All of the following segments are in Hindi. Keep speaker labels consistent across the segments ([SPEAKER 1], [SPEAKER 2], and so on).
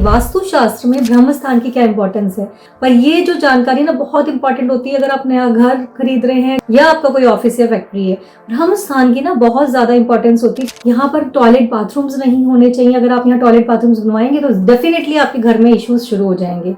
[SPEAKER 1] वास्तुशास्त्र में ब्रह्म स्थान की क्या इंपॉर्टेंस है। पर ये जो जानकारी ना बहुत इंपॉर्टेंट होती है अगर आप नया घर खरीद रहे हैं या आपका कोई ऑफिस या फैक्ट्री है। ब्रह्म स्थान की ना बहुत ज्यादा इंपॉर्टेंस होती है। यहाँ पर टॉयलेट बाथरूम्स नहीं होने चाहिए। अगर आप यहाँ टॉयलेट बाथरूम्स बनवाएंगे तो डेफिनेटली आपके घर में इश्यूज शुरू हो जाएंगे।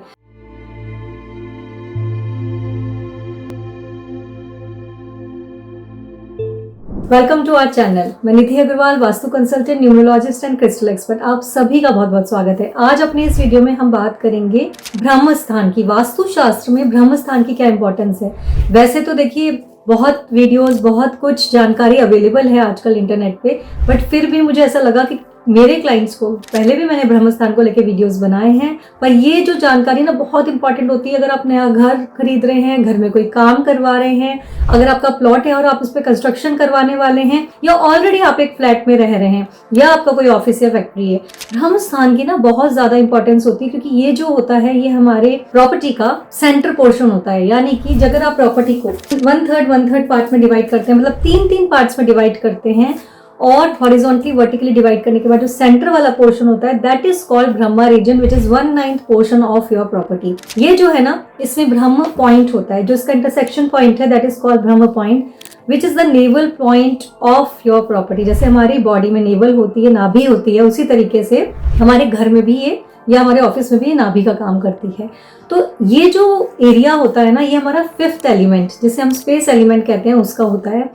[SPEAKER 1] Welcome to our channel. मैं Nidhi Agarwal, vastu consultant, numerologist and crystal expert. आप सभी का बहुत बहुत स्वागत है। आज अपने इस वीडियो में हम बात करेंगे ब्रह्म स्थान की। वास्तुशास्त्र में ब्रह्म स्थान की क्या इंपॉर्टेंस है। वैसे तो देखिए बहुत वीडियोस, बहुत कुछ जानकारी अवेलेबल है आजकल इंटरनेट पे, बट फिर भी मुझे ऐसा लगा कि मेरे क्लाइंट्स को, पहले भी मैंने ब्रह्म स्थान को लेके वीडियोस बनाए हैं, पर ये जो जानकारी ना बहुत इंपॉर्टेंट होती है अगर आप नया घर खरीद रहे हैं, घर में कोई काम करवा रहे हैं, अगर आपका प्लॉट है और आप उस पर कंस्ट्रक्शन करवाने वाले हैं, या ऑलरेडी आप एक फ्लैट में रह रहे हैं, या आपका कोई ऑफिस या फैक्ट्री है। ब्रह्म स्थान की ना बहुत ज्यादा इंपॉर्टेंस होती है क्योंकि ये जो होता है ये हमारे प्रॉपर्टी का सेंटर पोर्शन होता है। यानी कि अगर आप प्रॉपर्टी को वन थर्ड पार्ट में डिवाइड करते हैं, मतलब तीन पार्ट्स में डिवाइड करते हैं, और हॉरिजॉन्टली वर्टिकली डिवाइड करने के बाद जो सेंटर वाला पोर्शन होता है that is called Brahma region, which is 1/9 portion of your property. ये जो है ना, इसमें ब्रह्म पॉइंट होता है, जो इसका इंटरसेक्शन पॉइंट है that is called Brahma point, which is the naval point of your property. जैसे हमारी बॉडी में नेवल होती है, नाभि होती है, उसी तरीके से हमारे घर में भी ये, या हमारे ऑफिस में भी ये नाभि का काम करती है। तो ये जो एरिया होता है ना, ये हमारा फिफ्थ एलिमेंट, जिसे हम स्पेस एलिमेंट कहते हैं, उसका होता है।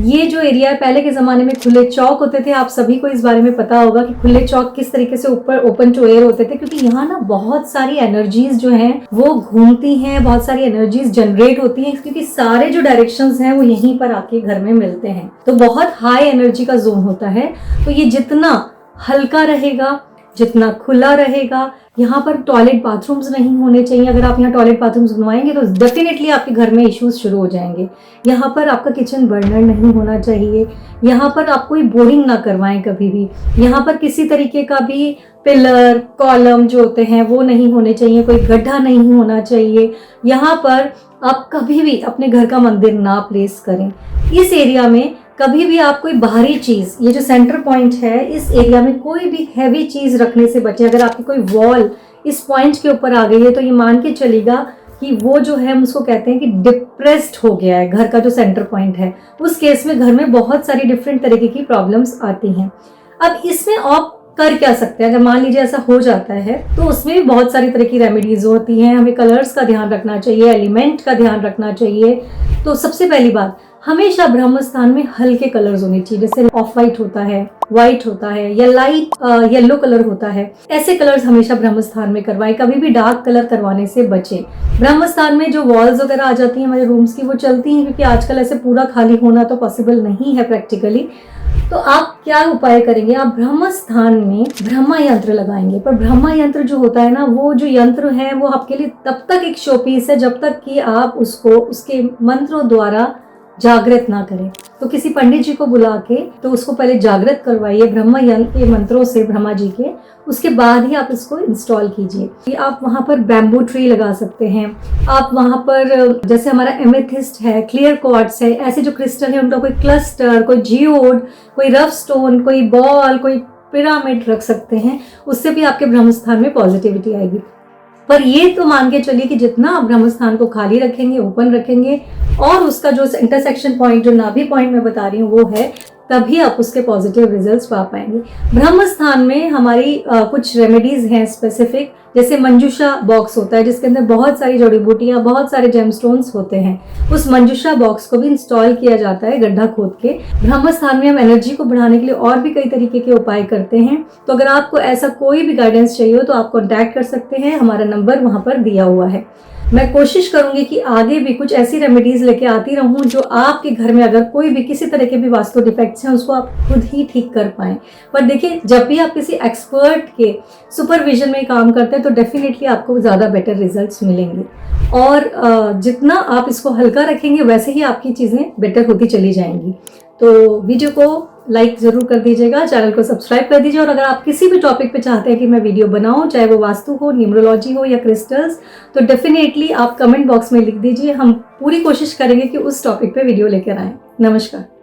[SPEAKER 1] ये जो एरिया है, पहले के ज़माने में खुले चौक होते थे। आप सभी को इस बारे में पता होगा कि खुले चौक किस तरीके से ऊपर ओपन टू एयर होते थे, क्योंकि यहाँ ना बहुत सारी एनर्जीज जो हैं वो घूमती हैं, बहुत सारी एनर्जीज जनरेट होती हैं, क्योंकि सारे जो डायरेक्शंस हैं वो यहीं पर आके घर में मिलते हैं। तो बहुत हाई एनर्जी का जोन होता है। तो ये जितना हल्का रहेगा, जितना खुला रहेगा, यहाँ पर टॉयलेट बाथरूम्स नहीं होने चाहिए। अगर आप यहाँ टॉयलेट बाथरूम्स बनवाएंगे तो डेफिनेटली आपके घर में इश्यूज शुरू हो जाएंगे। यहाँ पर आपका किचन बर्नर नहीं होना चाहिए। यहाँ पर आप कोई बोरिंग ना करवाएं कभी भी। यहाँ पर किसी तरीके का भी पिलर, कॉलम जो होते हैं वो नहीं होने चाहिए। कोई गड्ढा नहीं होना चाहिए। यहाँ पर आप कभी भी अपने घर का मंदिर ना प्लेस करें। इस एरिया में कभी भी आप कोई बाहरी चीज, ये जो सेंटर पॉइंट है, इस एरिया में कोई भी हैवी चीज रखने से बचे। अगर आपकी कोई वॉल इस पॉइंट के ऊपर आ गई है तो ये मान के चलेगा कि वो जो है, हम उसको कहते हैं कि डिप्रेस्ड हो गया है घर का जो सेंटर पॉइंट है। उस केस में घर में बहुत सारी डिफरेंट तरीके की प्रॉब्लम्स आती हैं। अब इसमें आप कर क्या सकते हैं, अगर मान लीजिए ऐसा हो जाता है तो उसमें भी बहुत सारी तरह की रेमेडीज होती हैं। हमें कलर्स का ध्यान रखना चाहिए, एलिमेंट का ध्यान रखना चाहिए। तो सबसे पहली बात, हमेशा ब्रह्म स्थान में हल्के कलर्स होने चाहिए। जैसे ऑफ वाइट होता है, व्हाइट होता है, या लाइट येलो कलर होता है। ऐसे कलर्स हमेशा ब्रह्म स्थान में करवाएं। कभी भी डार्क कलर करवाने से बचें। ब्रह्म स्थान में जो वॉल्स वगैरह आ जाती हैं हमारे रूम्स की, वो चलती हैं क्योंकि आजकल ऐसे पूरा खाली होना तो पॉसिबल नहीं है प्रैक्टिकली। तो आप क्या उपाय करेंगे, आप ब्रह्म स्थान में ब्रह्मा यंत्र लगाएंगे। पर ब्रह्मा यंत्र जो होता है ना, वो जो यंत्र है वो आपके लिए तब तक एक शो पीस है जब तक कि आप उसको उसके मंत्रों द्वारा जागृत ना करें। तो किसी पंडित जी को बुला के तो उसको पहले जागृत करवाइए ब्रह्म यंत्र के मंत्रों से, ब्रह्मा जी के। उसके बाद ही आप इसको इंस्टॉल कीजिए। आप वहाँ पर बैम्बू ट्री लगा सकते हैं। आप वहाँ पर, जैसे हमारा एमेथिस्ट है, क्लियर क्वार्ट्ज है, ऐसे जो क्रिस्टल है उनका कोई क्लस्टर, कोई जियोड, कोई रफ स्टोन, कोई बॉल, कोई पिरामिड रख सकते हैं। उससे भी आपके ब्रह्म स्थान में पॉजिटिविटी आएगी। पर ये तो मान के चलिए कि जितना आप ब्रह्म स्थान को खाली रखेंगे, ओपन रखेंगे, और उसका जो इंटरसेक्शन पॉइंट, जो नाभि पॉइंट मैं बता रही हूँ वो है, तभी आप उसके पॉजिटिव रिजल्ट्स पा पाएंगे। ब्रह्म स्थान में हमारी कुछ रेमेडीज हैं स्पेसिफिक, जैसे मंजूषा बॉक्स होता है जिसके अंदर बहुत सारी जड़ी बूटियां, बहुत सारे जेमस्टोन्स होते हैं। उस मंजूषा बॉक्स को भी इंस्टॉल किया जाता है गड्ढा खोद के। ब्रह्म स्थान में हम एनर्जी को बढ़ाने के लिए और भी कई तरीके के उपाय करते हैं। तो अगर आपको ऐसा कोई भी गाइडेंस चाहिए हो तो आप कॉन्टैक्ट कर सकते हैं, हमारा नंबर वहां पर दिया हुआ है। मैं कोशिश करूंगी कि आगे भी कुछ ऐसी रेमेडीज लेके आती रहूं जो आपके घर में अगर कोई भी किसी तरह के भी वास्तु डिफेक्ट्स हैं उसको आप खुद ही ठीक कर पाएं। पर देखिए, जब भी आप किसी एक्सपर्ट के सुपरविजन में काम करते हैं तो डेफिनेटली आपको ज़्यादा बेटर रिजल्ट्स मिलेंगे। और जितना आप इसको हल्का रखेंगे वैसे ही आपकी चीज़ें बेटर होती चली जाएंगी। तो वीडियो को लाइक ज़रूर कर दीजिएगा, चैनल को सब्सक्राइब कर दीजिए। और अगर आप किसी भी टॉपिक पे चाहते हैं कि मैं वीडियो बनाऊं, चाहे वो वास्तु हो, न्यूमरोलॉजी हो या क्रिस्टल्स, तो डेफिनेटली आप कमेंट बॉक्स में लिख दीजिए। हम पूरी कोशिश करेंगे कि उस टॉपिक पे वीडियो लेकर आएँ। नमस्कार।